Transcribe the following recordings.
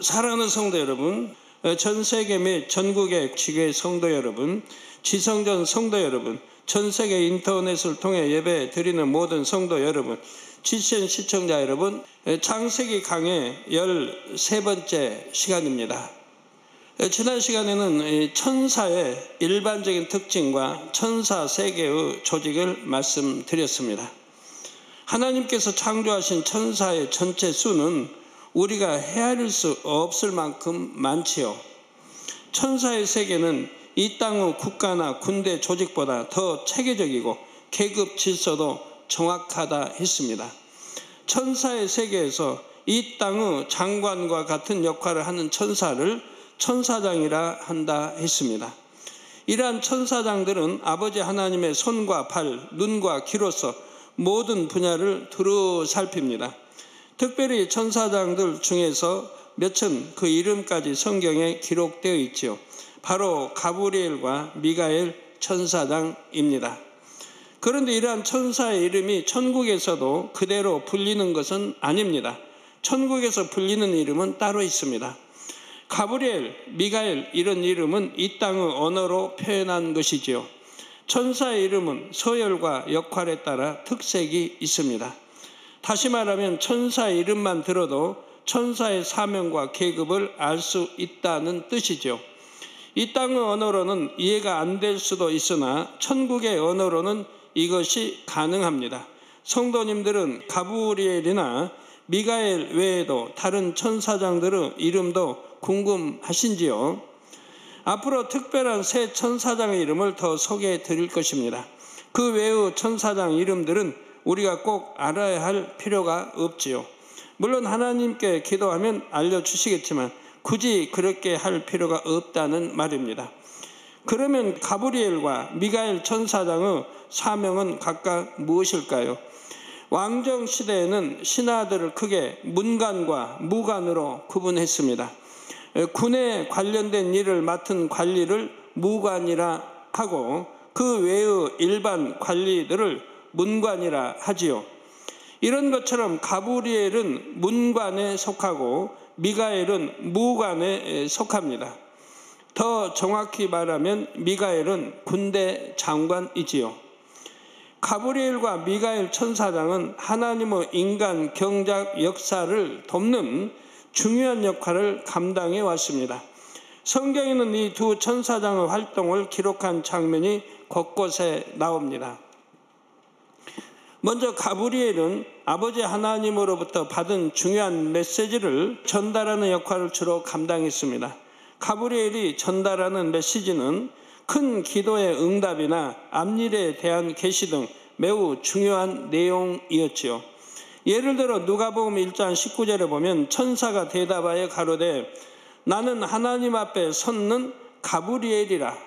사랑하는 성도 여러분, 전 세계 및 전국의 지교회 성도 여러분, 지성전 성도 여러분, 전 세계 인터넷을 통해 예배 드리는 모든 성도 여러분, 지신 시청자 여러분, 창세기 강의 13번째 시간입니다. 지난 시간에는 천사의 일반적인 특징과 천사 세계의 조직을 말씀드렸습니다. 하나님께서 창조하신 천사의 전체 수는 우리가 헤아릴 수 없을 만큼 많지요. 천사의 세계는 이 땅의 국가나 군대 조직보다 더 체계적이고 계급 질서도 정확하다 했습니다. 천사의 세계에서 이 땅의 장관과 같은 역할을 하는 천사를 천사장이라 한다 했습니다. 이러한 천사장들은 아버지 하나님의 손과 발, 눈과 귀로서 모든 분야를 두루 살핍니다. 특별히 천사장들 중에서 몇은 그 이름까지 성경에 기록되어 있지요. 바로 가브리엘과 미가엘 천사장입니다. 그런데 이러한 천사의 이름이 천국에서도 그대로 불리는 것은 아닙니다. 천국에서 불리는 이름은 따로 있습니다. 가브리엘, 미가엘 이런 이름은 이 땅의 언어로 표현한 것이지요. 천사의 이름은 서열과 역할에 따라 특색이 있습니다. 다시 말하면 천사의 이름만 들어도 천사의 사명과 계급을 알 수 있다는 뜻이죠. 이 땅의 언어로는 이해가 안 될 수도 있으나 천국의 언어로는 이것이 가능합니다. 성도님들은 가브리엘이나 미가엘 외에도 다른 천사장들의 이름도 궁금하신지요? 앞으로 특별한 새 천사장의 이름을 더 소개해 드릴 것입니다. 그 외의 천사장 이름들은 우리가 꼭 알아야 할 필요가 없지요. 물론 하나님께 기도하면 알려주시겠지만 굳이 그렇게 할 필요가 없다는 말입니다. 그러면 가브리엘과 미가엘 천사장의 사명은 각각 무엇일까요? 왕정 시대에는 신하들을 크게 문관과 무관으로 구분했습니다. 군에 관련된 일을 맡은 관리를 무관이라 하고 그 외의 일반 관리들을 문관이라 하지요. 이런 것처럼 가브리엘은 문관에 속하고 미가엘은 무관에 속합니다. 더 정확히 말하면 미가엘은 군대 장관이지요. 가브리엘과 미가엘 천사장은 하나님의 인간 경작 역사를 돕는 중요한 역할을 감당해 왔습니다. 성경에는 이 두 천사장의 활동을 기록한 장면이 곳곳에 나옵니다. 먼저 가브리엘은 아버지 하나님으로부터 받은 중요한 메시지를 전달하는 역할을 주로 감당했습니다. 가브리엘이 전달하는 메시지는 큰 기도의 응답이나 앞일에 대한 계시 등 매우 중요한 내용이었지요. 예를 들어 누가복음 1장 19절에 보면 천사가 대답하여 가로되 나는 하나님 앞에 섰는 가브리엘이라.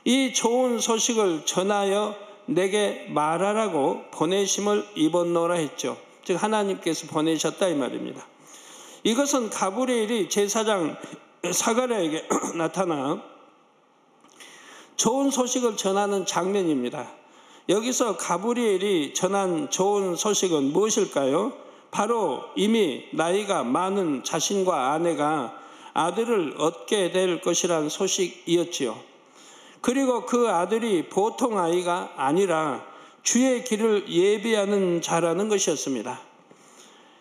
이 좋은 소식을 전하여 내게 말하라고 보내심을 입었노라 했죠. 즉 하나님께서 보내셨다 이 말입니다. 이것은 가브리엘이 제사장 사가랴에게 나타나 좋은 소식을 전하는 장면입니다. 여기서 가브리엘이 전한 좋은 소식은 무엇일까요? 바로 이미 나이가 많은 자신과 아내가 아들을 얻게 될 것이란 소식이었지요. 그리고 그 아들이 보통 아이가 아니라 주의 길을 예비하는 자라는 것이었습니다.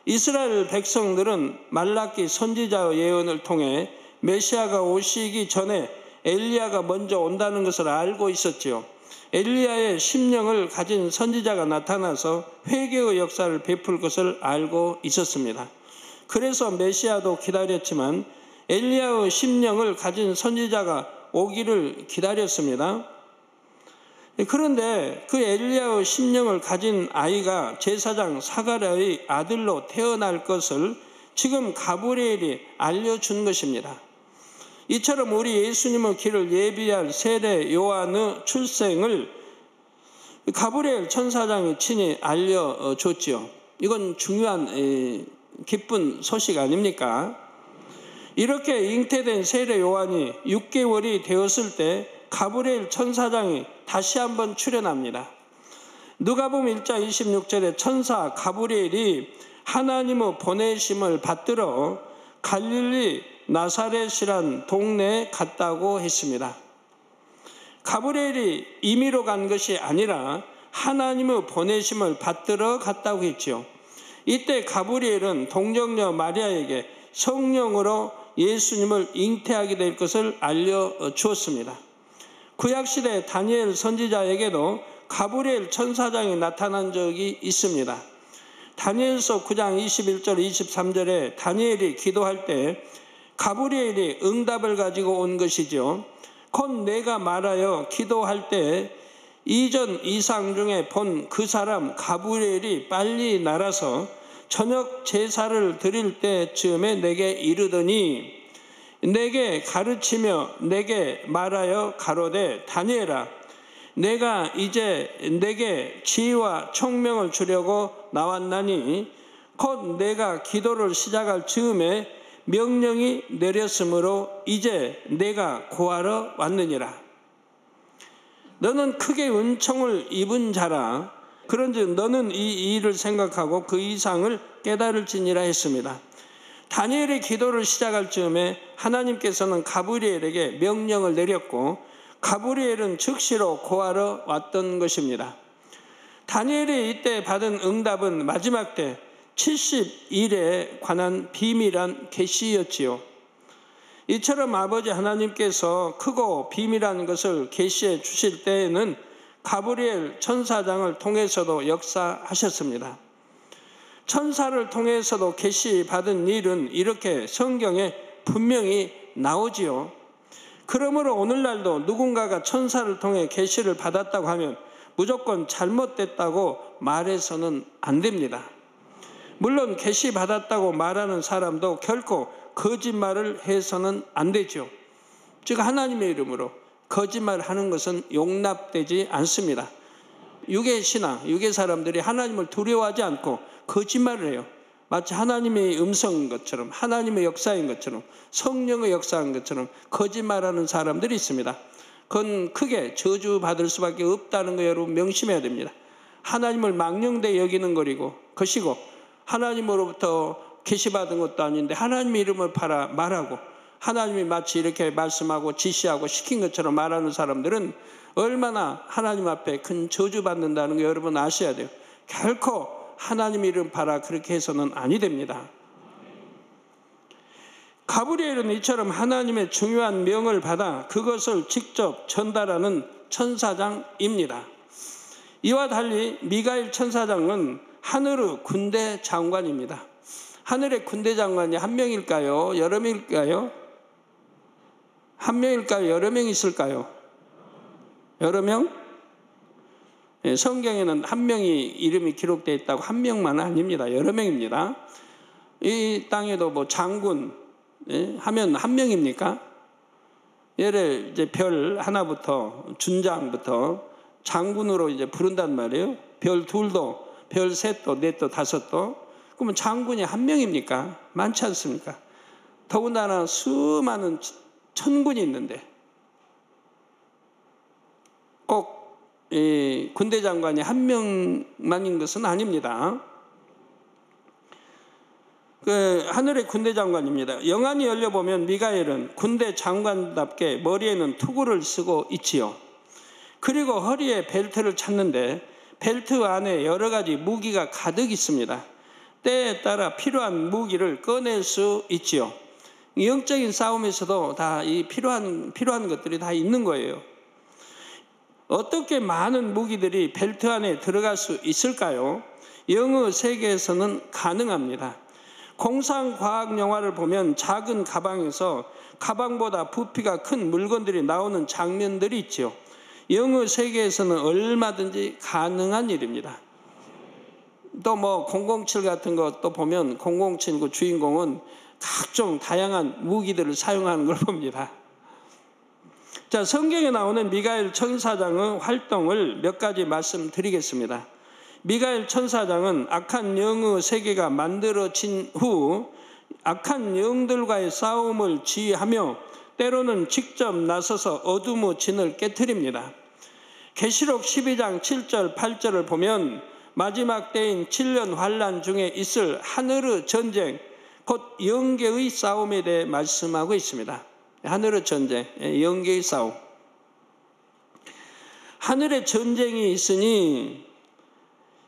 이스라엘 백성들은 말라기 선지자의 예언을 통해 메시아가 오시기 전에 엘리야가 먼저 온다는 것을 알고 있었지요. 엘리야의 심령을 가진 선지자가 나타나서 회개의 역사를 베풀 것을 알고 있었습니다. 그래서 메시아도 기다렸지만 엘리야의 심령을 가진 선지자가 오기를 기다렸습니다. 그런데 그 엘리야의 심령을 가진 아이가 제사장 사가랴의 아들로 태어날 것을 지금 가브리엘이 알려준 것입니다. 이처럼 우리 예수님의 길을 예비할 세례 요한의 출생을 가브리엘 천사장이 친히 알려줬지요. 이건 중요한 기쁜 소식 아닙니까? 이렇게 잉태된 세례 요한이 6개월이 되었을 때 가브리엘 천사장이 다시 한번 출현합니다. 누가복음 1장 26절에 천사 가브리엘이 하나님의 보내심을 받들어 갈릴리 나사렛이란 동네에 갔다고 했습니다. 가브리엘이 임의로 간 것이 아니라 하나님의 보내심을 받들어 갔다고 했죠. 이때 가브리엘은 동정녀 마리아에게 성령으로 예수님을 잉태하게 될 것을 알려주었습니다. 구약시대 다니엘 선지자에게도 가브리엘 천사장이 나타난 적이 있습니다. 다니엘서 9장 21절 23절에 다니엘이 기도할 때 가브리엘이 응답을 가지고 온 것이죠. 곧 내가 말하여 기도할 때 이전 이상 중에 본 그 사람 가브리엘이 빨리 날아서 저녁 제사를 드릴 때쯤에 내게 이르더니 내게 가르치며 내게 말하여 가로되 다니엘아 내가 이제 내게 지혜와 총명을 주려고 나왔나니 곧 내가 기도를 시작할 즈음에 명령이 내렸으므로 이제 내가 구하러 왔느니라. 너는 크게 은총을 입은 자라. 그런즉 너는 이 일을 생각하고 그 이상을 깨달을지니라 했습니다. 다니엘의 기도를 시작할 즈음에 하나님께서는 가브리엘에게 명령을 내렸고 가브리엘은 즉시로 구하러 왔던 것입니다. 다니엘이 이때 받은 응답은 마지막 때 70일에 관한 비밀한 계시였지요. 이처럼 아버지 하나님께서 크고 비밀한 것을 계시해 주실 때에는 가브리엘 천사장을 통해서도 역사하셨습니다. 천사를 통해서도 계시받은 일은 이렇게 성경에 분명히 나오지요. 그러므로 오늘날도 누군가가 천사를 통해 계시를 받았다고 하면 무조건 잘못됐다고 말해서는 안 됩니다. 물론 계시받았다고 말하는 사람도 결코 거짓말을 해서는 안 되죠. 즉 하나님의 이름으로 거짓말하는 것은 용납되지 않습니다. 유괴신앙, 유괴 사람들이 하나님을 두려워하지 않고 거짓말을 해요. 마치 하나님의 음성인 것처럼, 하나님의 역사인 것처럼, 성령의 역사인 것처럼 거짓말하는 사람들이 있습니다. 그건 크게 저주받을 수밖에 없다는 거 여러분 명심해야 됩니다. 하나님을 망령되이 여기는 것이고 하나님으로부터 계시받은 것도 아닌데 하나님의 이름을 말하고 하나님이 마치 이렇게 말씀하고 지시하고 시킨 것처럼 말하는 사람들은 얼마나 하나님 앞에 큰 저주받는다는 거 여러분 아셔야 돼요. 결코 하나님 이름 그렇게 해서는 아니 됩니다. 가브리엘은 이처럼 하나님의 중요한 명을 받아 그것을 직접 전달하는 천사장입니다. 이와 달리 미가엘 천사장은 하늘의 군대 장관입니다. 하늘의 군대 장관이 한 명일까요? 여러 명일까요? 한 명일까요? 여러 명 있을까요? 여러 명? 네, 성경에는 한 명이 이름이 기록되어 있다고 한 명만은 아닙니다. 여러 명입니다. 이 땅에도 뭐 장군 하면 한 명입니까? 예를 이제 별 하나부터 준장부터 장군으로 이제 부른단 말이에요. 별 둘도, 별 셋도, 넷도, 다섯도. 그러면 장군이 한 명입니까? 많지 않습니까? 더군다나 수많은 천군이 있는데 꼭 이 군대 장관이 한 명만인 것은 아닙니다. 그 하늘의 군대 장관입니다. 영안이 열려보면 미가엘은 군대 장관답게 머리에는 투구를 쓰고 있지요. 그리고 허리에 벨트를 찼는데 벨트 안에 여러 가지 무기가 가득 있습니다. 때에 따라 필요한 무기를 꺼낼 수 있지요. 영적인 싸움에서도 다 이 필요한 것들이 다 있는 거예요. 어떻게 많은 무기들이 벨트 안에 들어갈 수 있을까요? 영의 세계에서는 가능합니다. 공상과학 영화를 보면 작은 가방에서 가방보다 부피가 큰 물건들이 나오는 장면들이 있죠. 영의 세계에서는 얼마든지 가능한 일입니다. 또 뭐 007 같은 것도 보면 007 그 주인공은 각종 다양한 무기들을 사용하는 걸 봅니다. 자, 성경에 나오는 미가엘 천사장의 활동을 몇 가지 말씀드리겠습니다. 미가엘 천사장은 악한 영의 세계가 만들어진 후 악한 영들과의 싸움을 지휘하며 때로는 직접 나서서 어둠의 진을 깨트립니다. 계시록 12장 7절 8절을 보면 마지막 때인 7년 환란 중에 있을 하늘의 전쟁, 곧 영계의 싸움에 대해 말씀하고 있습니다. 하늘의 전쟁, 영계의 싸움. 하늘에 전쟁이 있으니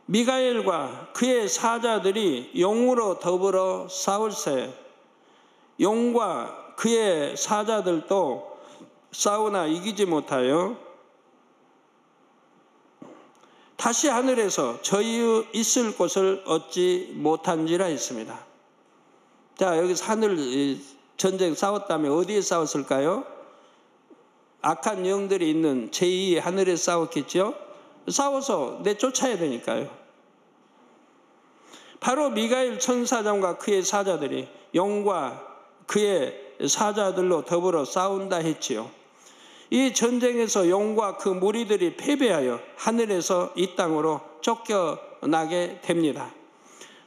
미가엘과 그의 사자들이 용으로 더불어 싸울세. 용과 그의 사자들도 싸우나 이기지 못하여 다시 하늘에서 저희 있을 곳을 얻지 못한지라 했습니다. 자, 여기서 하늘 전쟁 싸웠다면 어디에 싸웠을까요? 악한 영들이 있는 제2의 하늘에 싸웠겠죠? 싸워서 내쫓아야 되니까요. 바로 미가엘 천사장과 그의 사자들이 용과 그의 사자들로 더불어 싸운다 했지요. 이 전쟁에서 용과 그 무리들이 패배하여 하늘에서 이 땅으로 쫓겨나게 됩니다.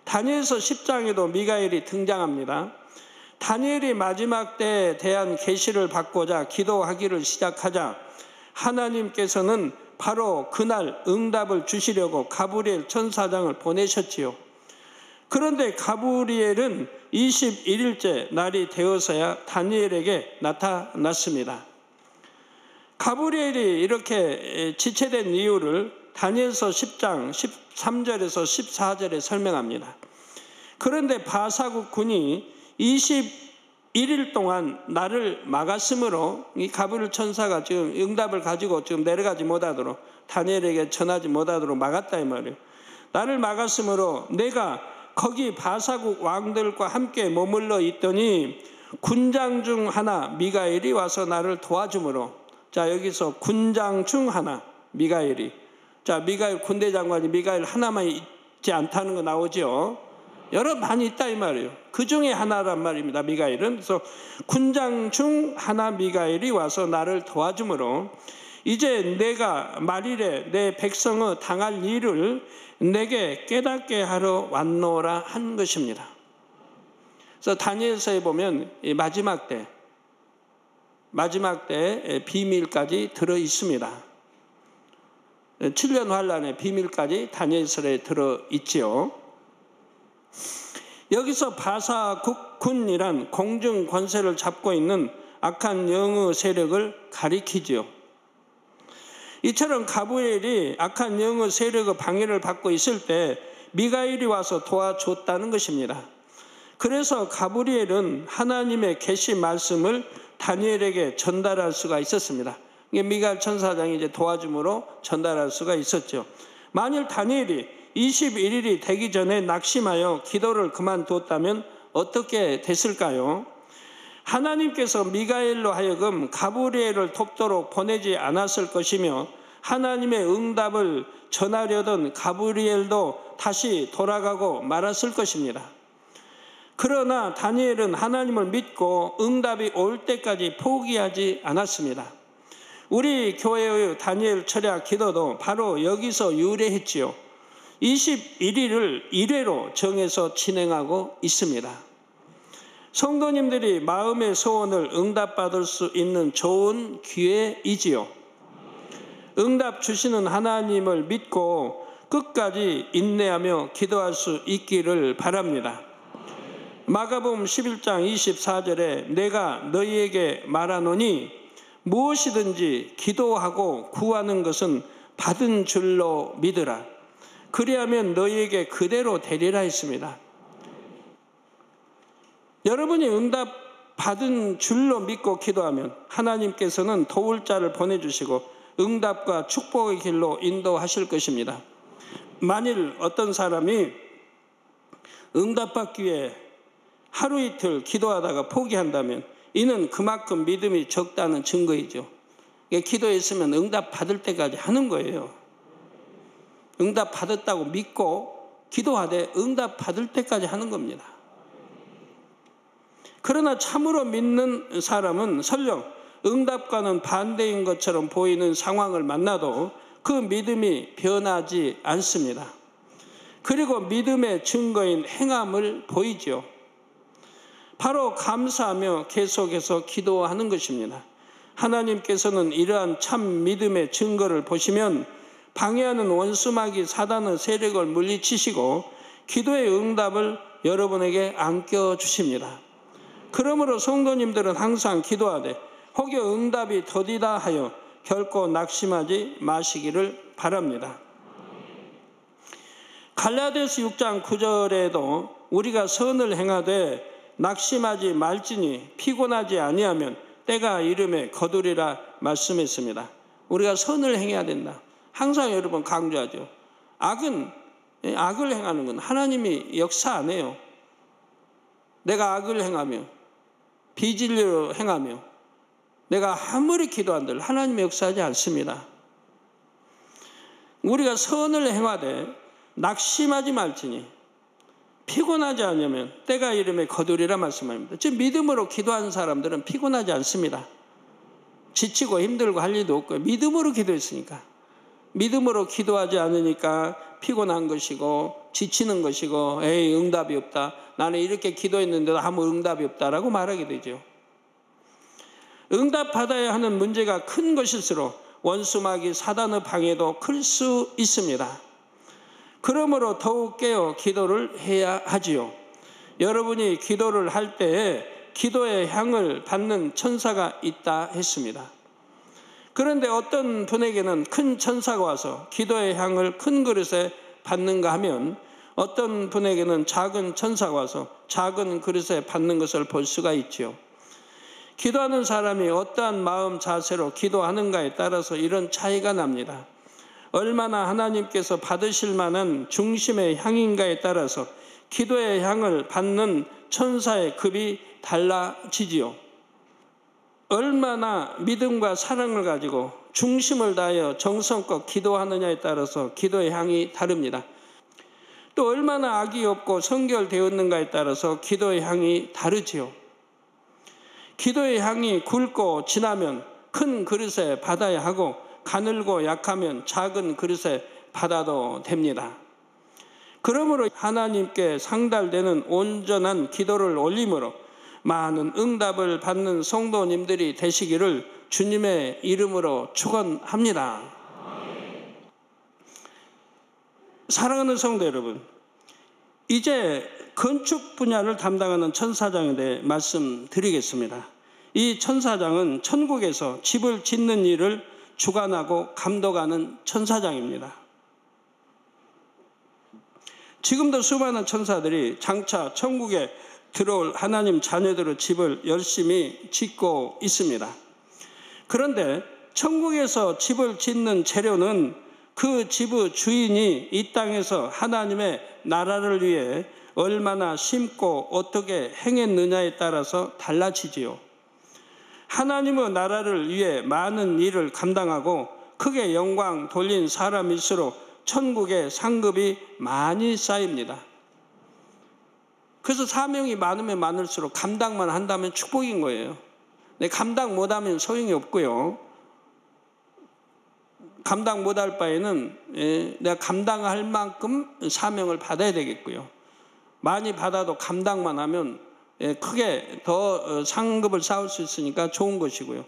다니엘서 10장에도 미가엘이 등장합니다. 다니엘이 마지막 때에 대한 계시를 받고자 기도하기를 시작하자 하나님께서는 바로 그날 응답을 주시려고 가브리엘 천사장을 보내셨지요. 그런데 가브리엘은 21일째 날이 되어서야 다니엘에게 나타났습니다. 가브리엘이 이렇게 지체된 이유를 다니엘서 10장 13절에서 14절에 설명합니다. 그런데 바사국 군이 21일 동안 나를 막았으므로 이 가브리엘 천사가 지금 응답을 가지고 지금 내려가지 못하도록 다니엘에게 전하지 못하도록 막았다 이 말이에요. 나를 막았으므로 내가 거기 바사국 왕들과 함께 머물러 있더니 군장 중 하나 미가엘이 와서 나를 도와주므로, 자 여기서 군장 중 하나 미가엘이, 자 미가엘 군대 장관이 미가엘 하나만 있지 않다는 거 나오죠. 여러 많이 있다 이 말이에요. 그 중에 하나란 말입니다. 미가엘은. 그래서 군장 중 하나 미가엘이 와서 나를 도와주므로 이제 내가 말일에 내 백성의 당할 일을 내게 깨닫게 하러 왔노라 한 것입니다. 그래서 다니엘서에 보면 이 마지막 때 비밀까지 들어 있습니다. 7년 환란의 비밀까지 다니엘서에 들어 있지요. 여기서 바사국군이란 공중 권세를 잡고 있는 악한 영의 세력을 가리키지요. 이처럼 가브리엘이 악한 영의 세력의 방해를 받고 있을 때 미가엘이 와서 도와줬다는 것입니다. 그래서 가브리엘은 하나님의 계시 말씀을 다니엘에게 전달할 수가 있었습니다. 미가엘 천사장이 이제 도와줌으로 전달할 수가 있었죠. 만일 다니엘이 21일이 되기 전에 낙심하여 기도를 그만두었다면 어떻게 됐을까요? 하나님께서 미가엘로 하여금 가브리엘을 돕도록 보내지 않았을 것이며 하나님의 응답을 전하려던 가브리엘도 다시 돌아가고 말았을 것입니다. 그러나 다니엘은 하나님을 믿고 응답이 올 때까지 포기하지 않았습니다. 우리 교회의 다니엘 철야 기도도 바로 여기서 유래했지요. 21일을 1회로 정해서 진행하고 있습니다. 성도님들이 마음의 소원을 응답받을 수 있는 좋은 기회이지요. 응답 주시는 하나님을 믿고 끝까지 인내하며 기도할 수 있기를 바랍니다. 마가복음 11장 24절에 내가 너희에게 말하노니 무엇이든지 기도하고 구하는 것은 받은 줄로 믿으라. 그리하면 너희에게 그대로 되리라 했습니다. 여러분이 응답 받은 줄로 믿고 기도하면 하나님께서는 도울 자를 보내주시고 응답과 축복의 길로 인도하실 것입니다. 만일 어떤 사람이 응답받기 위해 하루 이틀 기도하다가 포기한다면 이는 그만큼 믿음이 적다는 증거이죠. 기도했으면 응답 받을 때까지 하는 거예요. 응답 받았다고 믿고 기도하되 응답 받을 때까지 하는 겁니다. 그러나 참으로 믿는 사람은 설령 응답과는 반대인 것처럼 보이는 상황을 만나도 그 믿음이 변하지 않습니다. 그리고 믿음의 증거인 행함을 보이죠. 바로 감사하며 계속해서 기도하는 것입니다. 하나님께서는 이러한 참 믿음의 증거를 보시면 방해하는 원수마귀 사단의 세력을 물리치시고 기도의 응답을 여러분에게 안겨주십니다. 그러므로 성도님들은 항상 기도하되 혹여 응답이 더디다 하여 결코 낙심하지 마시기를 바랍니다. 갈라디아서 6장 9절에도 우리가 선을 행하되 낙심하지 말지니 피곤하지 아니하면 때가 이름에 거두리라 말씀했습니다. 우리가 선을 행해야 된다. 항상 여러분 강조하죠. 악을 행하는 건 하나님이 역사 안 해요. 내가 악을 행하며 비진리로 행하며 내가 아무리 기도한들 하나님이 역사하지 않습니다. 우리가 선을 행하되 낙심하지 말지니 피곤하지 않으면 때가 이름에 거두리라 말씀합니다. 지금 믿음으로 기도하는 사람들은 피곤하지 않습니다. 지치고 힘들고 할 일도 없고요. 믿음으로 기도했으니까. 믿음으로 기도하지 않으니까 피곤한 것이고 지치는 것이고 에이 응답이 없다. 나는 이렇게 기도했는데도 아무 응답이 없다라고 말하게 되죠. 응답받아야 하는 문제가 큰 것일수록 원수마귀 사단의 방해도 클 수 있습니다. 그러므로 더욱 깨어 기도를 해야 하지요. 여러분이 기도를 할 때에 기도의 향을 받는 천사가 있다 했습니다. 그런데 어떤 분에게는 큰 천사가 와서 기도의 향을 큰 그릇에 받는가 하면 어떤 분에게는 작은 천사가 와서 작은 그릇에 받는 것을 볼 수가 있지요. 기도하는 사람이 어떠한 마음 자세로 기도하는가에 따라서 이런 차이가 납니다. 얼마나 하나님께서 받으실 만한 중심의 향인가에 따라서 기도의 향을 받는 천사의 급이 달라지지요. 얼마나 믿음과 사랑을 가지고 중심을 다하여 정성껏 기도하느냐에 따라서 기도의 향이 다릅니다. 또 얼마나 악이 없고 성결되었는가에 따라서 기도의 향이 다르지요. 기도의 향이 굵고 진하면 큰 그릇에 받아야 하고 가늘고 약하면 작은 그릇에 받아도 됩니다. 그러므로 하나님께 상달되는 온전한 기도를 올림으로 많은 응답을 받는 성도님들이 되시기를 주님의 이름으로 축원합니다. 사랑하는 성도 여러분, 이제 건축 분야를 담당하는 천사장에 대해 말씀드리겠습니다. 이 천사장은 천국에서 집을 짓는 일을 주관하고 감독하는 천사장입니다. 지금도 수많은 천사들이 장차 천국에 들어올 하나님 자녀들의 집을 열심히 짓고 있습니다. 그런데 천국에서 집을 짓는 재료는 그 집의 주인이 이 땅에서 하나님의 나라를 위해 얼마나 심고 어떻게 행했느냐에 따라서 달라지지요. 하나님의 나라를 위해 많은 일을 감당하고 크게 영광 돌린 사람일수록 천국의 상급이 많이 쌓입니다. 그래서 사명이 많으면 많을수록 감당만 한다면 축복인 거예요. 근데 감당 못하면 소용이 없고요. 감당 못할 바에는 내가 감당할 만큼 사명을 받아야 되겠고요. 많이 받아도 감당만 하면 크게 더 상급을 쌓을 수 있으니까 좋은 것이고요.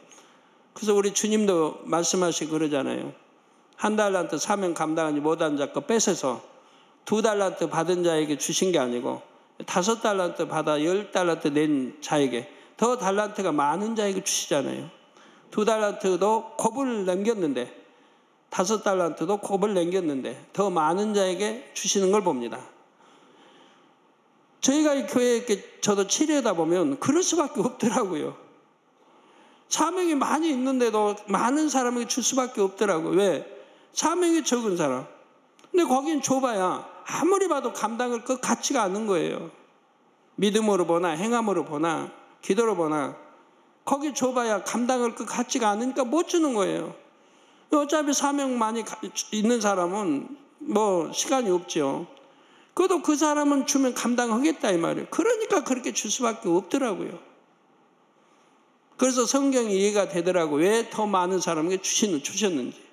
그래서 우리 주님도 말씀하시고 그러잖아요. 1달란트 사명 감당하지 못한 자 거 뺏어서 2달란트 받은 자에게 주신 게 아니고 5달란트 받아 10달란트 낸 자에게 더 달란트가 많은 자에게 주시잖아요. 2달란트도 곱을 남겼는데 5달란트도 곱을 남겼는데 더 많은 자에게 주시는 걸 봅니다. 저희가 이 교회에 저도 치료하다 보면 그럴 수밖에 없더라고요. 사명이 많이 있는데도 많은 사람에게 줄 수밖에 없더라고요. 왜? 사명이 적은 사람. 근데 거긴 좁아야 아무리 봐도 감당할 것 같지가 않은 거예요. 믿음으로 보나 행함으로 보나 기도로 보나 거기 좁아야 감당할 것 같지가 않으니까 못 주는 거예요. 어차피 사명 많이 있는 사람은 뭐 시간이 없죠. 그래도 그 사람은 주면 감당하겠다 이 말이에요. 그러니까 그렇게 줄 수밖에 없더라고요. 그래서 성경이 이해가 되더라고요. 왜 더 많은 사람에게 주셨는지.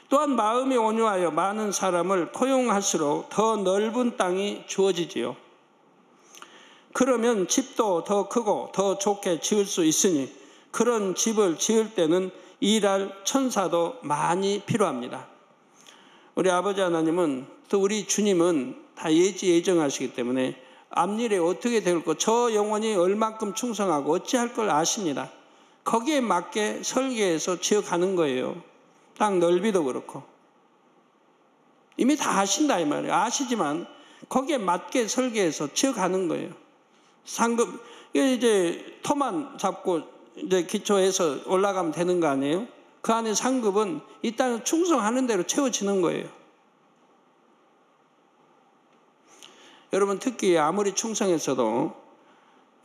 또한 마음이 온유하여 많은 사람을 포용할수록 더 넓은 땅이 주어지지요. 그러면 집도 더 크고 더 좋게 지을 수 있으니 그런 집을 지을 때는 일할 천사도 많이 필요합니다. 우리 아버지 하나님은 또 우리 주님은 다 예정하시기 때문에 앞일에 어떻게 될고 저 영혼이 얼만큼 충성하고 어찌할 걸 아십니다. 거기에 맞게 설계해서 지어가는 거예요. 땅 넓이도 그렇고. 이미 다 아신다 이 말이에요. 아시지만 거기에 맞게 설계해서 지어가는 거예요. 상급, 이제 터만 잡고 이제 기초해서 올라가면 되는 거 아니에요? 그 안에 상급은 이 땅에 충성하는 대로 채워지는 거예요. 여러분 특히 아무리 충성했어도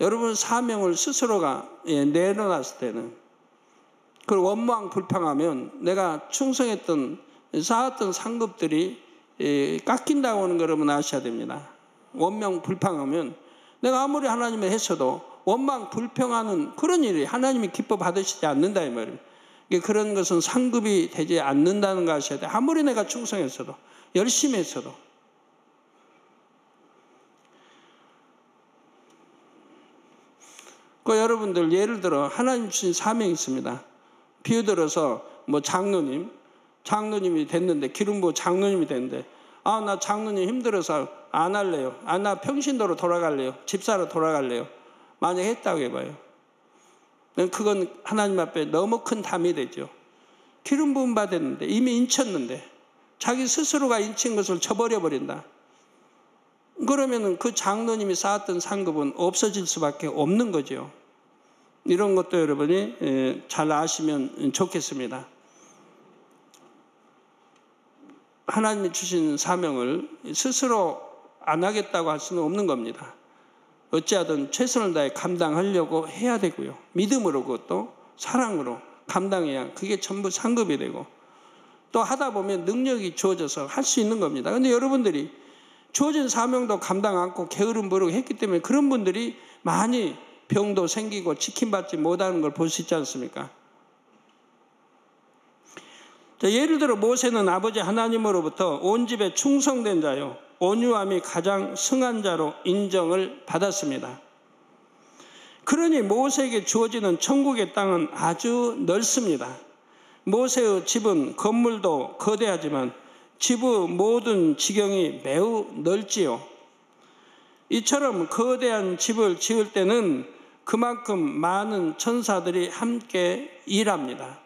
여러분 사명을 스스로가 내려놨을 때는 그걸 원망불평하면 내가 충성했던 쌓았던 상급들이 깎인다고 하는 걸 여러분 아셔야 됩니다. 원망불평하면 내가 아무리 하나님을 했어도 원망불평하는 그런 일이 하나님이 기뻐 받으시지 않는다 이 말이에요. 그런 것은 상급이 되지 않는다는 거 아셔야 돼요. 아무리 내가 충성했어도 열심히 했어도. 그 여러분들 예를 들어 하나님 주신 사명이 있습니다. 비유 들어서 뭐 장로님이 됐는데 기름 부어 장로님이 됐는데 나 장로님 힘들어서 안 할래요. 나 평신도로 돌아갈래요. 집사로 돌아갈래요. 만약 했다고 해봐요. 그건 하나님 앞에 너무 큰 담이 되죠. 기름 부음 받았는데 이미 인쳤는데 자기 스스로가 인친 것을 저버려 버린다. 그러면 그 장로님이 쌓았던 상급은 없어질 수밖에 없는 거죠. 이런 것도 여러분이 잘 아시면 좋겠습니다. 하나님이 주신 사명을 스스로 안 하겠다고 할 수는 없는 겁니다. 어찌하든 최선을 다해 감당하려고 해야 되고요. 믿음으로 그것도 사랑으로 감당해야 그게 전부 상급이 되고 또 하다 보면 능력이 주어져서 할 수 있는 겁니다. 그런데 여러분들이 주어진 사명도 감당 않고 게으름 부르고 했기 때문에 그런 분들이 많이 병도 생기고 지킴받지 못하는 걸 볼 수 있지 않습니까? 예를 들어 모세는 아버지 하나님으로부터 온 집에 충성된 자요 온유함이 가장 승한 자로 인정을 받았습니다. 그러니 모세에게 주어지는 천국의 땅은 아주 넓습니다. 모세의 집은 건물도 거대하지만 집의 모든 지경이 매우 넓지요. 이처럼 거대한 집을 지을 때는 그만큼 많은 천사들이 함께 일합니다.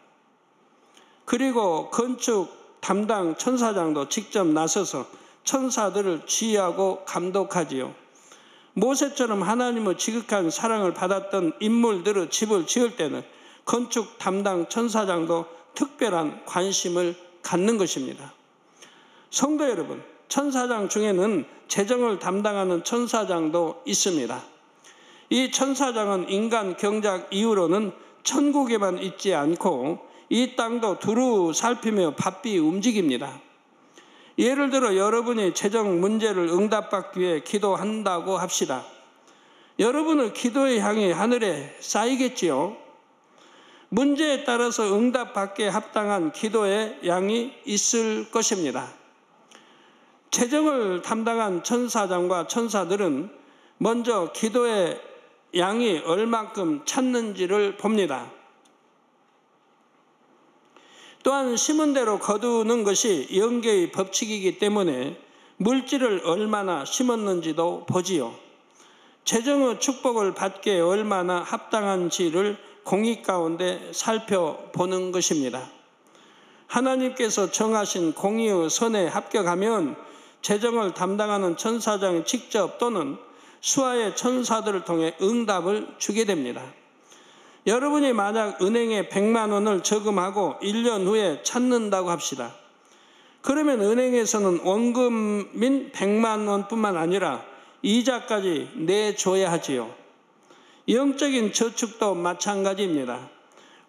그리고 건축 담당 천사장도 직접 나서서 천사들을 지휘하고 감독하지요. 모세처럼 하나님의 지극한 사랑을 받았던 인물들의 집을 지을 때는 건축 담당 천사장도 특별한 관심을 갖는 것입니다. 성도 여러분, 천사장 중에는 재정을 담당하는 천사장도 있습니다. 이 천사장은 인간 경작 이후로는 천국에만 있지 않고 이 땅도 두루 살피며 바삐 움직입니다. 예를 들어 여러분이 재정 문제를 응답받기 위해 기도한다고 합시다. 여러분의 기도의 향이 하늘에 쌓이겠지요. 문제에 따라서 응답받기에 합당한 기도의 양이 있을 것입니다. 재정을 담당한 천사장과 천사들은 먼저 기도의 양이 얼만큼 찼는지를 봅니다. 또한 심은 대로 거두는 것이 영계의 법칙이기 때문에 물질을 얼마나 심었는지도 보지요. 재정의 축복을 받기에 얼마나 합당한지를 공의 가운데 살펴보는 것입니다. 하나님께서 정하신 공의의 선에 합격하면 재정을 담당하는 천사장이 직접 또는 수하의 천사들을 통해 응답을 주게 됩니다. 여러분이 만약 은행에 100만 원을 저금하고 1년 후에 찾는다고 합시다. 그러면 은행에서는 원금인 100만 원뿐만 아니라 이자까지 내줘야 하지요. 영적인 저축도 마찬가지입니다.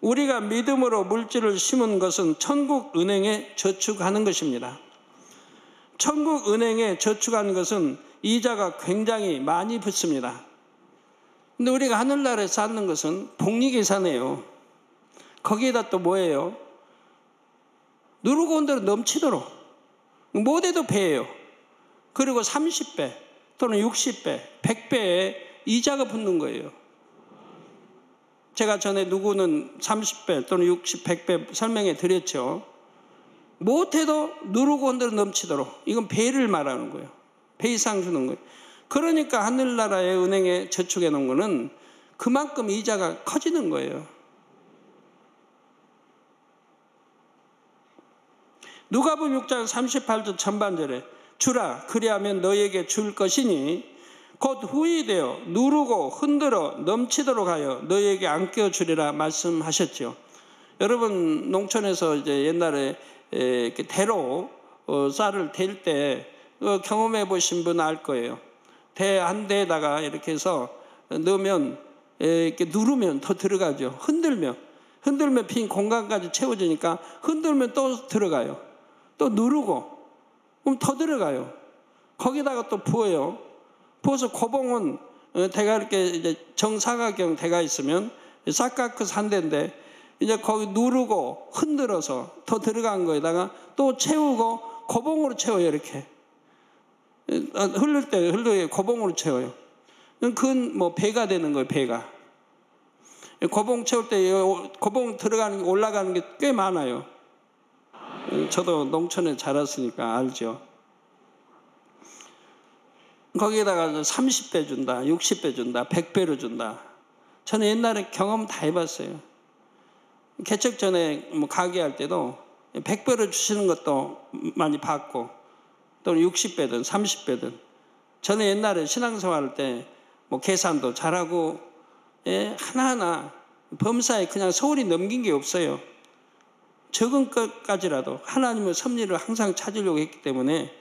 우리가 믿음으로 물질을 심은 것은 천국 은행에 저축하는 것입니다. 천국 은행에 저축하는 것은 이자가 굉장히 많이 붙습니다. 근데 우리가 하늘나라에 쌓는 것은 복리계산이에요. 거기에다 또 뭐예요? 누르고 온 대로 넘치도록 못해도 배예요. 그리고 30배 또는 60배, 100배의 이자가 붙는 거예요. 제가 전에 누구는 30배 또는 60, 100배 설명해 드렸죠. 못해도 누르고 흔들어 넘치도록. 이건 배를 말하는 거예요. 배 이상 주는 거예요. 그러니까 하늘나라의 은행에 저축해 놓은 거는 그만큼 이자가 커지는 거예요. 누가복음 6장 38절 전반절에 주라 그리하면 너에게 줄 것이니 곧 후이 되어 누르고 흔들어 넘치도록 하여 너에게 안겨 주리라 말씀하셨죠. 여러분 농촌에서 이제 옛날에 이렇게 대로 쌀을 댈 때 경험해 보신 분 알 거예요. 대 한 대에다가 이렇게 해서 넣으면 이렇게 누르면 더 들어가죠. 흔들면 빈 공간까지 채워지니까 흔들면 또 들어가요. 또 누르고 그럼 더 들어가요. 거기다가 또 부어요. 부어서 고봉은 대가 이렇게 이제 정사각형 대가 있으면 싹가크 산대인데 이제 거기 누르고 흔들어서 더 들어간 거에다가 또 채우고 고봉으로 채워요. 이렇게 흐를 때 고봉으로 채워요. 그건 뭐 배가 되는 거예요. 배가 고봉 채울 때 고봉 들어가는 올라가는 게 꽤 많아요. 저도 농촌에 자랐으니까 알죠. 거기에다가 30배 준다, 60배 준다, 100배로 준다. 저는 옛날에 경험 다 해봤어요. 개척 전에 뭐 가게 할 때도 100배로 주시는 것도 많이 봤고 또 60배든 30배든. 저는 옛날에 신앙생활 할 때 뭐 계산도 잘하고 하나하나 범사에 그냥 소홀히 넘긴 게 없어요. 적은 것까지라도 하나님의 섭리를 항상 찾으려고 했기 때문에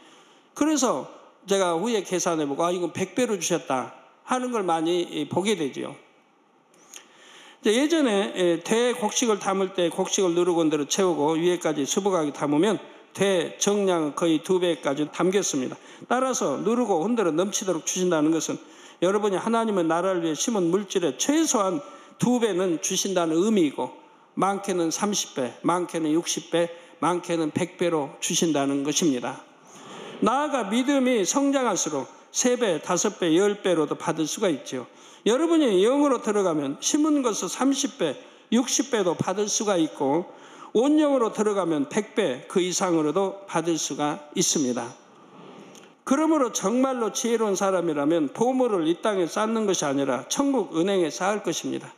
그래서 제가 후에 계산해보고 이건 100배로 주셨다 하는 걸 많이 보게 되죠. 예전에 대곡식을 담을 때 곡식을 누르고 흔들어 채우고 위에까지 수북하게 담으면 대 정량은 거의 2배까지 담겼습니다. 따라서 누르고 흔들어 넘치도록 주신다는 것은 여러분이 하나님의 나라를 위해 심은 물질의 최소한 2배는 주신다는 의미이고 많게는 30배, 많게는 60배, 많게는 100배로 주신다는 것입니다. 나아가 믿음이 성장할수록 3배, 5배, 10배로도 받을 수가 있죠. 여러분이 영으로 들어가면 심은 것을 30배, 60배도 받을 수가 있고 온영으로 들어가면 100배 그 이상으로도 받을 수가 있습니다. 그러므로 정말로 지혜로운 사람이라면 보물을 이 땅에 쌓는 것이 아니라 천국 은행에 쌓을 것입니다.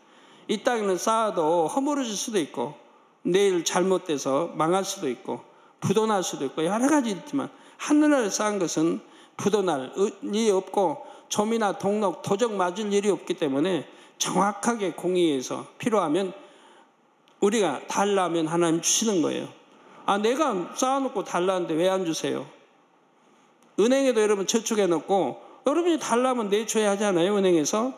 이 땅에는 쌓아도 허물어질 수도 있고 내일 잘못돼서 망할 수도 있고 부도날 수도 있고 여러 가지 있지만 하늘나라에 쌓은 것은 부도날 일이 없고 점이나 동록, 도적 맞을 일이 없기 때문에 정확하게 공의해서 필요하면 우리가 달라면 하나님 주시는 거예요. 내가 쌓아놓고 달라는데 왜 안 주세요? 은행에도 여러분 저축해놓고 여러분이 달라면 내줘야 하잖아요. 은행에서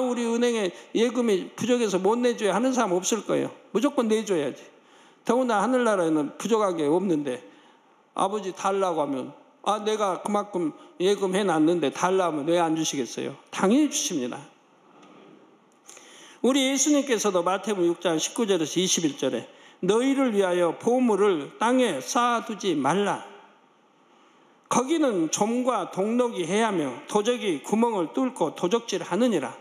우리 은행에 예금이 부족해서 못 내줘야 하는 사람 없을 거예요. 무조건 내줘야지. 더구나 하늘나라에는 부족한 게 없는데 아버지 달라고 하면 내가 그만큼 예금해놨는데 달라면 왜 안 주시겠어요? 당연히 주십니다. 우리 예수님께서도 마태복음 6장 19절에서 21절에 너희를 위하여 보물을 땅에 쌓아두지 말라. 거기는 좀과 동록이 해하며 도적이 구멍을 뚫고 도적질하느니라.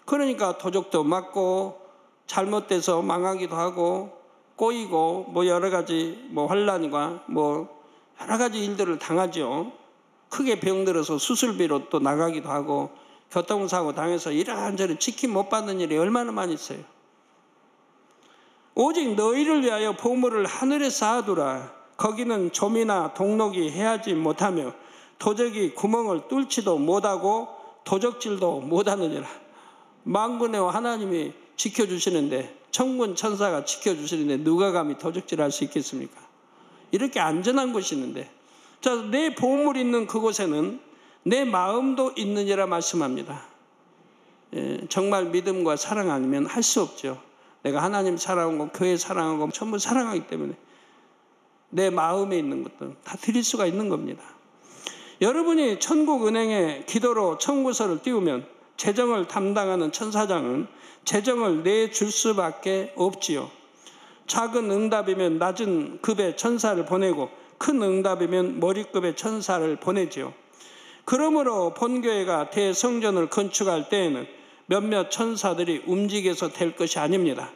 그러니까 도적도 맞고 잘못돼서 망하기도 하고 꼬이고 뭐 여러 가지 환란과 여러 가지 일들을 당하죠. 크게 병들어서 수술비로 또 나가기도 하고 교통사고 당해서 이런저런 지킴 못 받는 일이 얼마나 많이 있어요. 오직 너희를 위하여 보물을 하늘에 쌓아두라. 거기는 좀이나 동록이 해하지 못하며 도적이 구멍을 뚫지도 못하고 도적질도 못하느니라. 만군의 하나님이 지켜주시는데 천군 천사가 지켜주시는데 누가 감히 도적질할 수 있겠습니까? 이렇게 안전한 곳이 있는데 내 보물이 있는 그곳에는 내 마음도 있느니라 말씀합니다. 정말 믿음과 사랑 아니면 할 수 없죠. 내가 하나님 사랑하고 교회 사랑하고 전부 사랑하기 때문에 내 마음에 있는 것들은 다 드릴 수가 있는 겁니다. 여러분이 천국은행에 기도로 청구서를 띄우면 재정을 담당하는 천사장은 재정을 내줄 수밖에 없지요. 작은 응답이면 낮은 급의 천사를 보내고 큰 응답이면 머리급의 천사를 보내지요. 그러므로 본교회가 대성전을 건축할 때에는 몇몇 천사들이 움직여서 될 것이 아닙니다.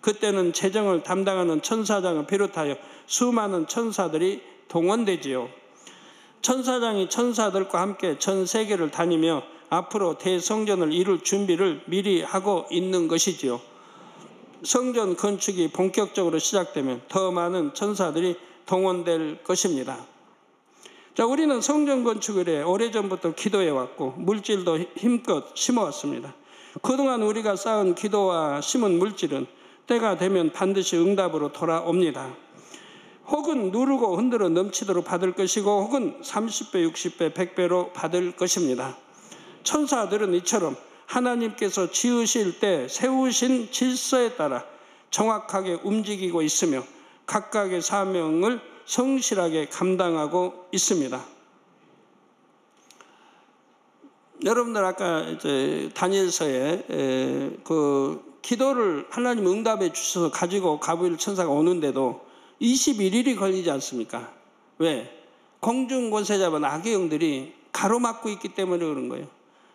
그때는 재정을 담당하는 천사장을 비롯하여 수많은 천사들이 동원되지요. 천사장이 천사들과 함께 전 세계를 다니며 앞으로 대성전을 이룰 준비를 미리 하고 있는 것이지요. 성전 건축이 본격적으로 시작되면 더 많은 천사들이 동원될 것입니다. 자, 우리는 성전 건축을 해 오래전부터 기도해왔고 물질도 힘껏 심어왔습니다. 그동안 우리가 쌓은 기도와 심은 물질은 때가 되면 반드시 응답으로 돌아옵니다. 혹은 누르고 흔들어 넘치도록 받을 것이고 혹은 30배, 60배, 100배로 받을 것입니다. 천사들은 이처럼 하나님께서 지으실 때 세우신 질서에 따라 정확하게 움직이고 있으며 각각의 사명을 성실하게 감당하고 있습니다. 여러분들 아까 이제 다니엘서에 그 기도를 하나님 응답해 주셔서 가지고 가브리엘 천사가 오는데도 21일이 걸리지 않습니까? 왜? 공중 권세 잡은 악의 영들이 가로막고 있기 때문에 그런 거예요.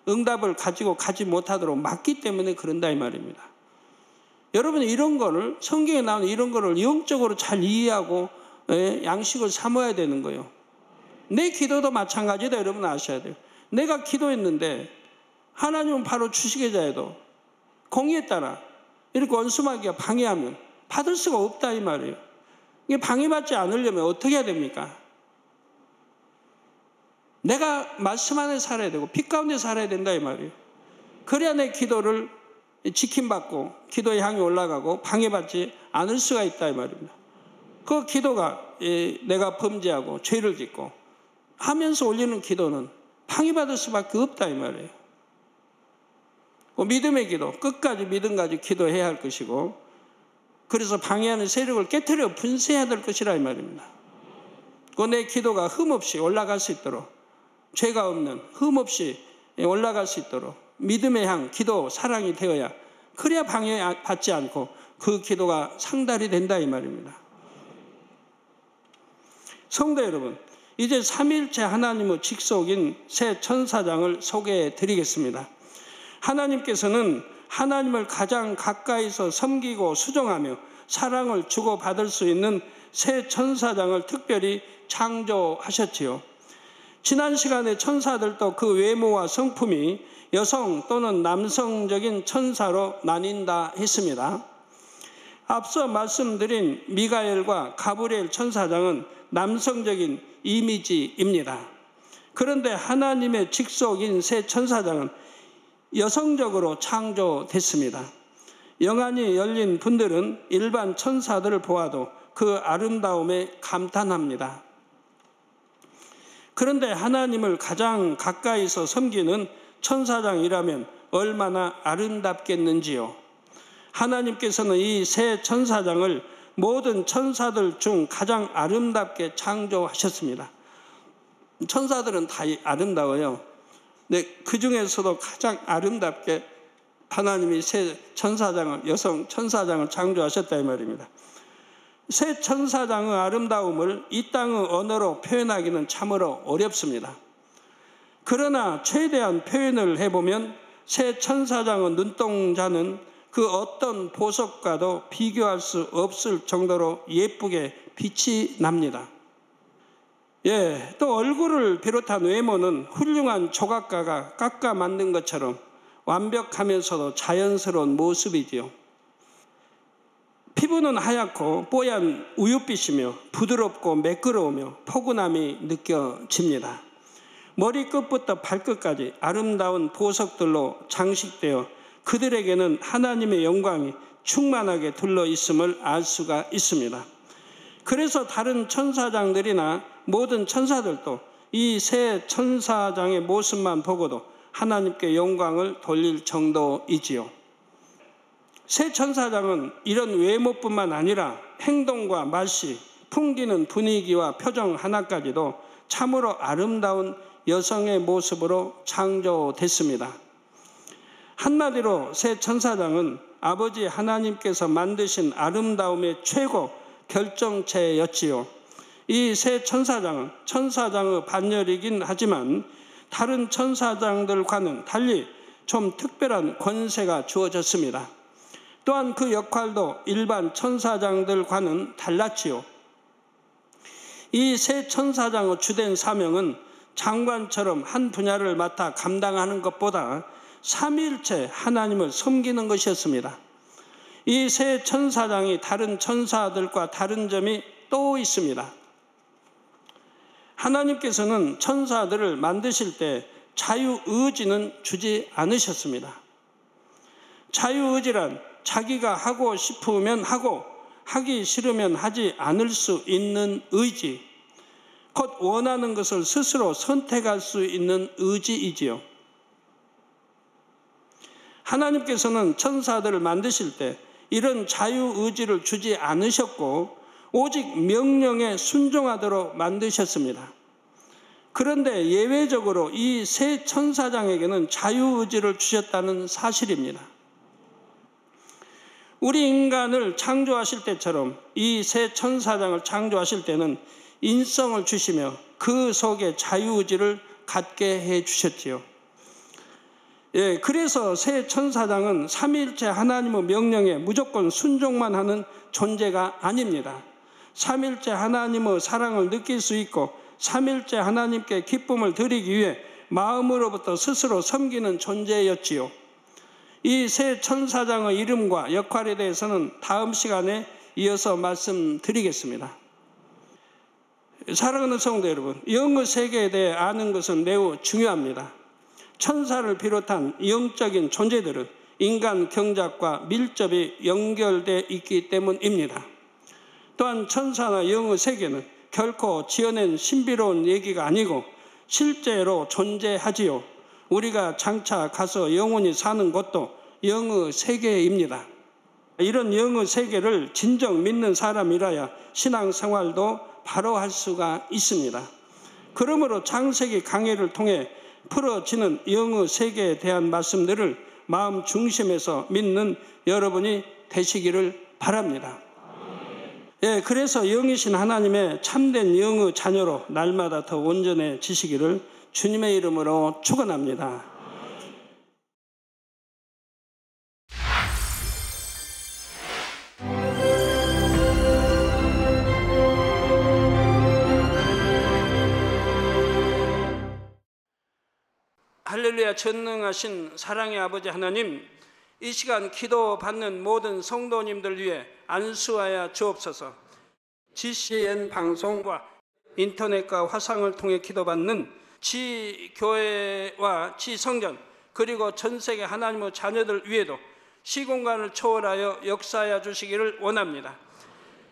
응답을 가지고 가지 못하도록 막기 때문에 그런다 이 말입니다. 여러분 이런 거를 성경에 나오는 이런 거를 영적으로 잘 이해하고 양식을 삼아야 되는 거예요. 내 기도도 마찬가지다 여러분 아셔야 돼요. 내가 기도했는데 하나님은 바로 주시계자에도 공의에 따라 이렇게 원수마귀가 방해하면 받을 수가 없다 이 말이에요. 이게 방해받지 않으려면 어떻게 해야 됩니까? 내가 말씀 안에 살아야 되고 빛 가운데 살아야 된다 이 말이에요. 그래야 내 기도를 지킴받고 기도의 향이 올라가고 방해받지 않을 수가 있다 이 말입니다. 그 기도가 내가 범죄하고 죄를 짓고 하면서 올리는 기도는 방해받을 수밖에 없다 이 말이에요. 믿음의 기도, 끝까지 믿음 가지고 기도해야 할 것이고 그래서 방해하는 세력을 깨트려 분쇄해야 될 것이라 이 말입니다. 내 기도가 흠없이 올라갈 수 있도록 죄가 없는 흠없이 올라갈 수 있도록 믿음의 향, 기도, 사랑이 되어야 그래야 방해받지 않고 그 기도가 상달이 된다 이 말입니다. 성도 여러분, 이제 삼위일체 하나님의 직속인 새 천사장을 소개해 드리겠습니다. 하나님께서는 하나님을 가장 가까이서 섬기고 수종하며 사랑을 주고받을 수 있는 새 천사장을 특별히 창조하셨지요. 지난 시간에 천사들도 그 외모와 성품이 여성 또는 남성적인 천사로 나뉜다 했습니다. 앞서 말씀드린 미가엘과 가브리엘 천사장은 남성적인 이미지입니다. 그런데 하나님의 직속인 새 천사장은 여성적으로 창조됐습니다. 영안이 열린 분들은 일반 천사들을 보아도 그 아름다움에 감탄합니다. 그런데 하나님을 가장 가까이서 섬기는 천사장이라면 얼마나 아름답겠는지요. 하나님께서는 이 새 천사장을 모든 천사들 중 가장 아름답게 창조하셨습니다. 천사들은 다 아름다워요. 근데 그 중에서도 가장 아름답게 하나님이 새 천사장을, 여성 천사장을 창조하셨다 이 말입니다. 새 천사장의 아름다움을 이 땅의 언어로 표현하기는 참으로 어렵습니다. 그러나 최대한 표현을 해보면 새 천사장의 눈동자는 그 어떤 보석과도 비교할 수 없을 정도로 예쁘게 빛이 납니다. 또 얼굴을 비롯한 외모는 훌륭한 조각가가 깎아 만든 것처럼 완벽하면서도 자연스러운 모습이지요. 피부는 하얗고 뽀얀 우윳빛이며 부드럽고 매끄러우며 포근함이 느껴집니다. 머리끝부터 발끝까지 아름다운 보석들로 장식되어 그들에게는 하나님의 영광이 충만하게 둘러있음을 알 수가 있습니다. 그래서 다른 천사장들이나 모든 천사들도 이 새 천사장의 모습만 보고도 하나님께 영광을 돌릴 정도이지요. 새 천사장은 이런 외모뿐만 아니라 행동과 말씨, 풍기는 분위기와 표정 하나까지도 참으로 아름다운 여성의 모습으로 창조됐습니다. 한마디로 새 천사장은 아버지 하나님께서 만드신 아름다움의 최고 결정체였지요. 이 새 천사장은 천사장의 반열이긴 하지만 다른 천사장들과는 달리 좀 특별한 권세가 주어졌습니다. 또한 그 역할도 일반 천사장들과는 달랐지요. 이 세 천사장의 주된 사명은 장관처럼 한 분야를 맡아 감당하는 것보다 삼위일체 하나님을 섬기는 것이었습니다. 이 세 천사장이 다른 천사들과 다른 점이 또 있습니다. 하나님께서는 천사들을 만드실 때 자유의지는 주지 않으셨습니다. 자유의지란 자기가 하고 싶으면 하고 하기 싫으면 하지 않을 수 있는 의지, 곧 원하는 것을 스스로 선택할 수 있는 의지이지요. 하나님께서는 천사들을 만드실 때 이런 자유의지를 주지 않으셨고 오직 명령에 순종하도록 만드셨습니다. 그런데 예외적으로 이 세 천사장에게는 자유의지를 주셨다는 사실입니다. 우리 인간을 창조하실 때처럼 이 세 천사장을 창조하실 때는 인성을 주시며 그 속에 자유의지를 갖게 해 주셨지요. 그래서 세 천사장은 삼위일체 하나님의 명령에 무조건 순종만 하는 존재가 아닙니다. 삼위일체 하나님의 사랑을 느낄 수 있고 삼위일체 하나님께 기쁨을 드리기 위해 마음으로부터 스스로 섬기는 존재였지요. 이 세 천사장의 이름과 역할에 대해서는 다음 시간에 이어서 말씀드리겠습니다. 사랑하는 성도 여러분, 영의 세계에 대해 아는 것은 매우 중요합니다. 천사를 비롯한 영적인 존재들은 인간 경작과 밀접히 연결되어 있기 때문입니다. 또한 천사나 영의 세계는 결코 지어낸 신비로운 얘기가 아니고 실제로 존재하지요. 우리가 장차 가서 영원히 사는 곳도 영의 세계입니다. 이런 영의 세계를 진정 믿는 사람이라야 신앙생활도 바로 할 수가 있습니다. 그러므로 창세기 강해를 통해 풀어지는 영의 세계에 대한 말씀들을 마음 중심에서 믿는 여러분이 되시기를 바랍니다. 그래서 영이신 하나님의 참된 영의 자녀로 날마다 더 온전해지시기를 주님의 이름으로 축원합니다. 할렐루야. 전능하신 사랑의 아버지 하나님, 이 시간 기도받는 모든 성도님들 위해 안수하여 주옵소서. GCN 방송과 인터넷과 화상을 통해 기도받는 지교회와 지성전 그리고 전세계 하나님의 자녀들 위에도 시공간을 초월하여 역사하여 주시기를 원합니다.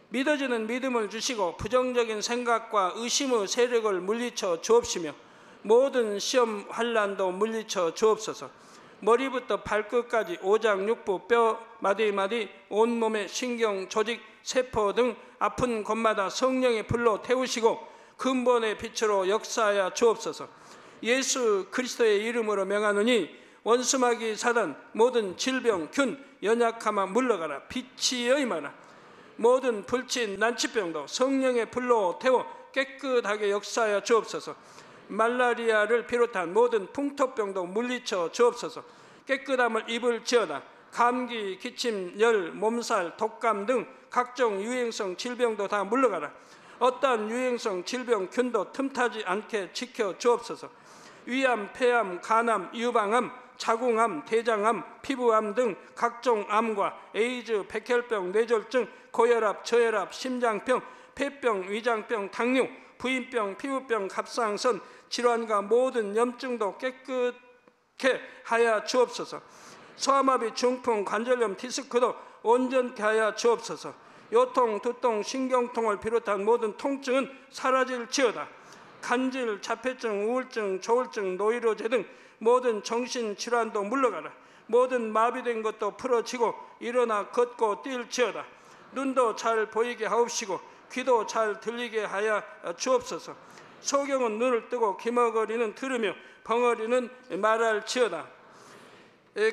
믿어지는 믿음을 주시고 부정적인 생각과 의심의 세력을 물리쳐 주옵시며 모든 시험 환난도 물리쳐 주옵소서. 머리부터 발끝까지 오장육부 뼈 마디마디 온몸의 신경 조직 세포 등 아픈 곳마다 성령의 불로 태우시고 근본의 빛으로 역사하여 주옵소서. 예수 그리스도의 이름으로 명하노니 원수마귀 사단 모든 질병 균 연약함아 물러가라. 빛이여 임하라. 모든 불친 난치병도 성령의 불로 태워 깨끗하게 역사하여 주옵소서. 말라리아를 비롯한 모든 풍토병도 물리쳐 주옵소서. 깨끗함을 입을지어다. 감기, 기침, 열, 몸살, 독감 등 각종 유행성 질병도 다 물러가라. 어떠한 유행성 질병 균도 틈타지 않게 지켜 주옵소서. 위암, 폐암, 간암, 유방암, 자궁암, 대장암, 피부암 등 각종 암과 에이즈, 백혈병, 뇌졸중, 고혈압, 저혈압, 심장병, 폐병, 위장병, 당뇨, 부인병, 피부병, 갑상선 질환과 모든 염증도 깨끗게 하여 주옵소서. 소아마비, 중풍, 관절염, 디스크도 온전케 하여 주옵소서. 요통, 두통, 신경통을 비롯한 모든 통증은 사라질지어다. 간질, 자폐증, 우울증, 조울증, 노이로제 등 모든 정신질환도 물러가라. 모든 마비된 것도 풀어지고 일어나 걷고 뛸지어다. 눈도 잘 보이게 하옵시고 귀도 잘 들리게 하여 주옵소서. 소경은 눈을 뜨고 기머거리는 들으며 벙어리는 말할지어다.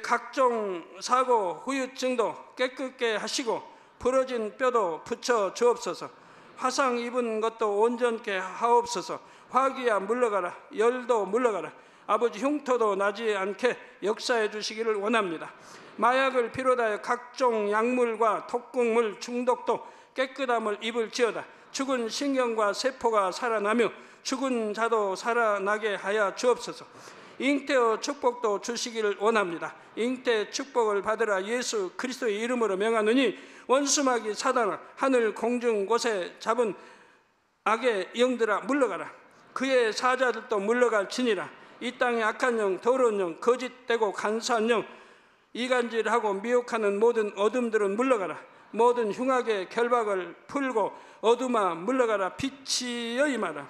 각종 사고, 후유증도 깨끗게 하시고 부러진 뼈도 붙여 주옵소서. 화상 입은 것도 온전케 하옵소서. 화기야 물러가라. 열도 물러가라. 아버지 흉터도 나지 않게 역사해 주시기를 원합니다. 마약을 비롯하여 각종 약물과 독극물 중독도 깨끗함을 입을지어다. 죽은 신경과 세포가 살아나며 죽은 자도 살아나게 하여 주옵소서. 잉태의 축복도 주시기를 원합니다. 잉태 축복을 받으라. 예수 그리스도의 이름으로 명하느니 원수마귀 사단아 하늘 공중 곳에 잡은 악의 영들아 물러가라. 그의 사자들도 물러갈지니라. 이 땅의 악한 영, 더러운 영, 거짓되고 간사한 영, 이간질하고 미혹하는 모든 어둠들은 물러가라. 모든 흉악의 결박을 풀고 어둠아 물러가라. 빛이여 임하라.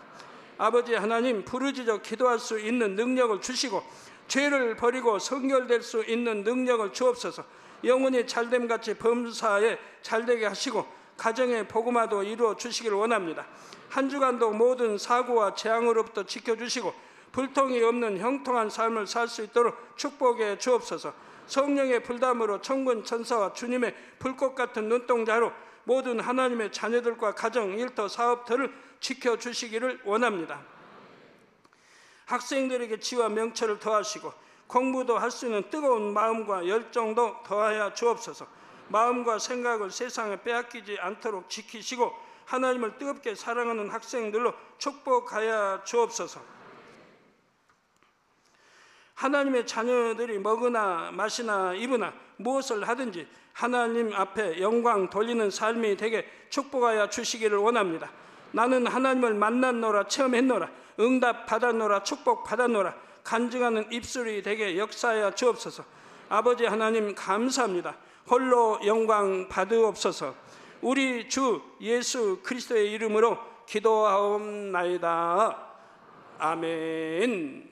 아버지 하나님, 부르짖어 기도할 수 있는 능력을 주시고 죄를 버리고 성결될 수 있는 능력을 주옵소서. 영혼이 잘됨같이 범사에 잘되게 하시고 가정의 복음화도 이루어 주시기를 원합니다. 한 주간도 모든 사고와 재앙으로부터 지켜주시고 불통이 없는 형통한 삶을 살 수 있도록 축복해 주옵소서. 성령의 불담으로 천군 천사와 주님의 불꽃 같은 눈동자로 모든 하나님의 자녀들과 가정, 일터, 사업터를 지켜주시기를 원합니다. 학생들에게 지와 명철을 더하시고 공부도 할 수 있는 뜨거운 마음과 열정도 더하여 주옵소서. 마음과 생각을 세상에 빼앗기지 않도록 지키시고 하나님을 뜨겁게 사랑하는 학생들로 축복하여 주옵소서. 하나님의 자녀들이 먹으나 마시나 입으나 무엇을 하든지 하나님 앞에 영광 돌리는 삶이 되게 축복하여 주시기를 원합니다. 나는 하나님을 만났노라, 체험했노라, 응답 받았노라, 축복 받았노라, 간증하는 입술이 되게 역사하여 주옵소서. 아버지 하나님 감사합니다. 홀로 영광 받으옵소서. 우리 주 예수 그리스도의 이름으로 기도하옵나이다. 아멘.